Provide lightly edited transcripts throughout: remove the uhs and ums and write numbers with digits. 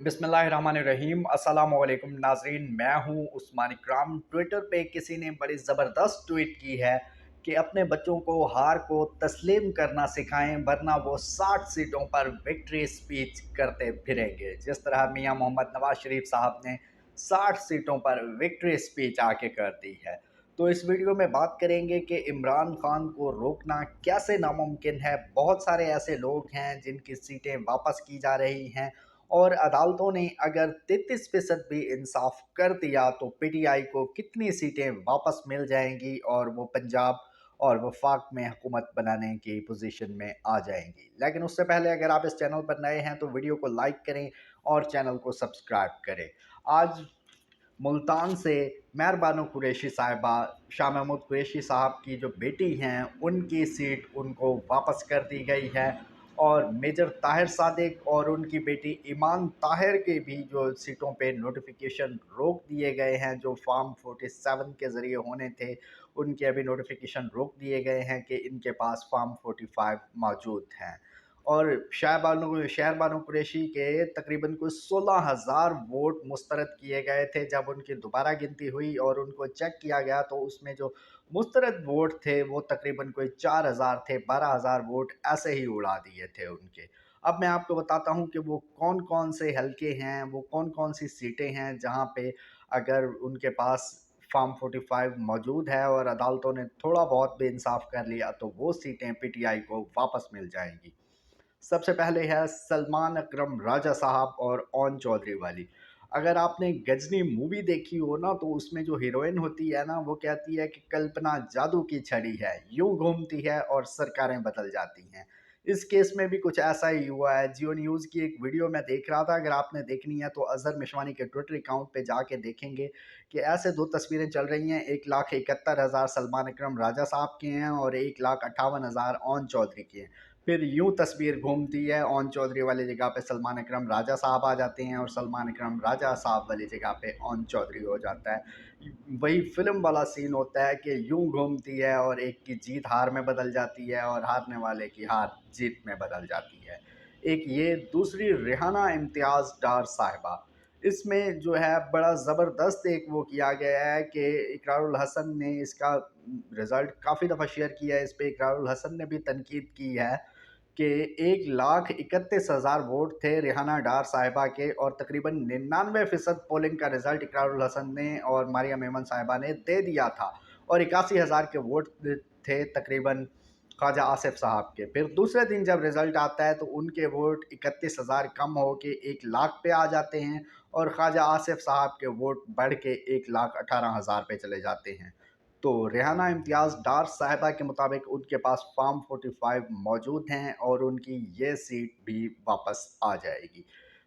बिस्मिल्लाहिर्रहमानिर्रहीम अस्सलामुअलैकुम नाजरीन, मैं हूं उस्मान इकराम। ट्विटर पे किसी ने बड़ी ज़बरदस्त ट्वीट की है कि अपने बच्चों को हार को तस्लीम करना सिखाएं, वरना वो 60 सीटों पर विक्ट्री स्पीच करते फिरेंगे। जिस तरह मियां मोहम्मद नवाज शरीफ साहब ने 60 सीटों पर विक्ट्री स्पीच आके कर दी है। तो इस वीडियो में बात करेंगे कि इमरान खान को रोकना कैसे नामुमकिन है। बहुत सारे ऐसे लोग हैं जिनकी सीटें वापस की जा रही हैं, और अदालतों ने अगर 33% भी इंसाफ कर दिया तो पीटीआई को कितनी सीटें वापस मिल जाएंगी और वो पंजाब और वफाक में हुकूमत बनाने की पोजीशन में आ जाएंगी। लेकिन उससे पहले अगर आप इस चैनल पर नए हैं तो वीडियो को लाइक करें और चैनल को सब्सक्राइब करें। आज मुल्तान से मेहर बानो कुरैशी साहिबा, शाह महमूद कुरैशी साहब की जो बेटी हैं, उनकी सीट उनको वापस कर दी गई है, और मेजर ताहिर सादिक और उनकी बेटी ईमान ताहिर के भी जो सीटों पे नोटिफिकेशन रोक दिए गए हैं, जो फॉर्म 47 के ज़रिए होने थे, उनके अभी नोटिफिकेशन रोक दिए गए हैं कि इनके पास फॉर्म 45 मौजूद हैं। और शहर बानो कुरैशी के तकरीबन कुछ 16,000 वोट मुस्तरद किए गए थे। जब उनकी दोबारा गिनती हुई और उनको चेक किया गया तो उसमें जो मुस्तरद वोट थे वो तकरीबन कोई 4,000 थे। 12,000 वोट ऐसे ही उड़ा दिए थे उनके। अब मैं आपको बताता हूँ कि वो कौन कौन से हलके हैं, वो कौन कौन सी सीटें हैं जहाँ पे अगर उनके पास फॉर्म 45 मौजूद है और अदालतों ने थोड़ा बहुत भी इंसाफ कर लिया तो वो सीटें पीटीआई को वापस मिल जाएंगी। सबसे पहले है सलमान अकरम राजा साहब और ओन चौधरी वाली। अगर आपने गजनी मूवी देखी हो ना, तो उसमें जो हीरोइन होती है ना, वो कहती है कि कल्पना जादू की छड़ी है, यूं घूमती है और सरकारें बदल जाती हैं। इस केस में भी कुछ ऐसा ही हुआ है। जियो न्यूज़ की एक वीडियो मैं देख रहा था, अगर आपने देखनी है तो अजहर मिशवानी के ट्विटर अकाउंट पे जाके देखेंगे कि ऐसे दो तस्वीरें चल रही हैं। 1,71,000 सलमान अकरम राजा साहब के हैं और 1,58,000 ओन चौधरी के हैं। फिर यूं तस्वीर घूमती है, ओन चौधरी वाली जगह पे सलमान अकरम राजा साहब आ जाते हैं और सलमान अकरम राजा साहब वाली जगह पे ओन चौधरी हो जाता है। वही फिल्म वाला सीन होता है कि यूं घूमती है और एक की जीत हार में बदल जाती है और हारने वाले की हार जीत में बदल जाती है। एक ये, दूसरी रेहाना इम्तियाज़ डार साहिबा। इसमें जो है बड़ा ज़बरदस्त एक वो किया गया है कि इकरारुल हसन ने इसका रिज़ल्ट काफ़ी दफ़ा शेयर किया है। इस पे इकरारुल हसन ने भी तनकीद की है कि 1,31,000 वोट थे रेहाना डार साहिबा के, और तकरीबन 99% पोलिंग का रिज़ल्ट इकरारुल हसन ने और मारिया मेमन साहिबा ने दे दिया था, और 81,000 के वोट थे तकरीबन ख्वाजा आसिफ साहब के। फिर दूसरे दिन जब रिज़ल्ट आता है तो उनके वोट 31,000 कम हो के 1,00,000 पे आ जाते हैं, और ख्वाजा आसिफ साहब के वोट बढ़ के 1,18,000 पे चले जाते हैं। तो रेहाना इम्तियाज़ डार साहिबा के मुताबिक उनके पास फॉर्म 45 मौजूद हैं और उनकी ये सीट भी वापस आ जाएगी।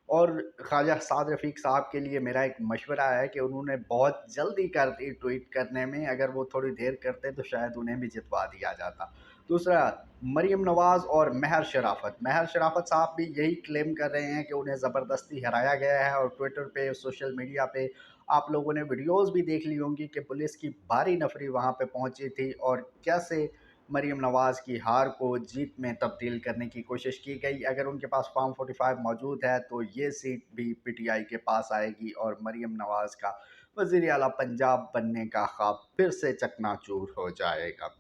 और ख्वाजा साद रफ़ीक साहब के लिए मेरा एक मशवरा है कि उन्होंने बहुत जल्दी कर दी ट्वीट करने में। अगर वो थोड़ी देर करते तो शायद उन्हें भी जितवा दिया जाता। दूसरा, मरीम नवाज़ और महर शराफत साहब भी यही क्लेम कर रहे हैं कि उन्हें ज़बरदस्ती हराया गया है, और ट्विटर पे, सोशल मीडिया पे आप लोगों ने वीडियोस भी देख ली होंगी कि पुलिस की भारी नफरी वहां पे पहुंची थी और कैसे मरीम नवाज़ की हार को जीत में तब्दील करने की कोशिश की गई। अगर उनके पास फॉर्म 45 मौजूद है तो ये सीट भी पीटीआई के पास आएगी और मरीम नवाज़ का वज़ीर आला पंजाब बनने का ख्वाब फिर से चकनाचूर हो जाएगा।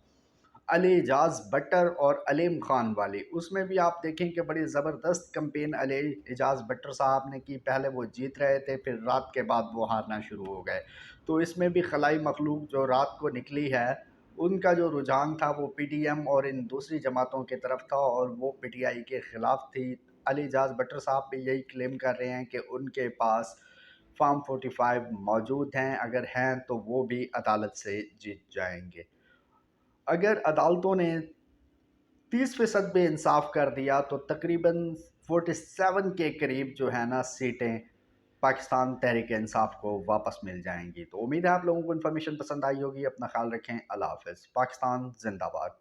अली एजाज बट्टर और अलीम खान वाली, उसमें भी आप देखें कि बड़ी ज़बरदस्त कंपेन अली एजाज बट्टर साहब ने की। पहले वो जीत रहे थे, फिर रात के बाद वो हारना शुरू हो गए। तो इसमें भी खलाई मखलूक जो रात को निकली है, उनका जो रुझान था वो पीडीएम और इन दूसरी जमातों की तरफ था, और वो पीटीआई के ख़िलाफ़ थी। अली एजाज बट्टर साहब भी यही क्लेम कर रहे हैं कि उनके पास फॉर्म 45 मौजूद हैं, अगर हैं तो वो भी अदालत से जीत जाएंगे। अगर अदालतों ने 30% भी इंसाफ कर दिया तो तकरीबन 47 के करीब जो है ना सीटें पाकिस्तान तहरीक इंसाफ को वापस मिल जाएंगी। तो उम्मीद है आप लोगों को इन्फॉर्मेशन पसंद आई होगी। अपना ख्याल रखें। अल्लाह हाफ़िज़। पाकिस्तान जिंदाबाद।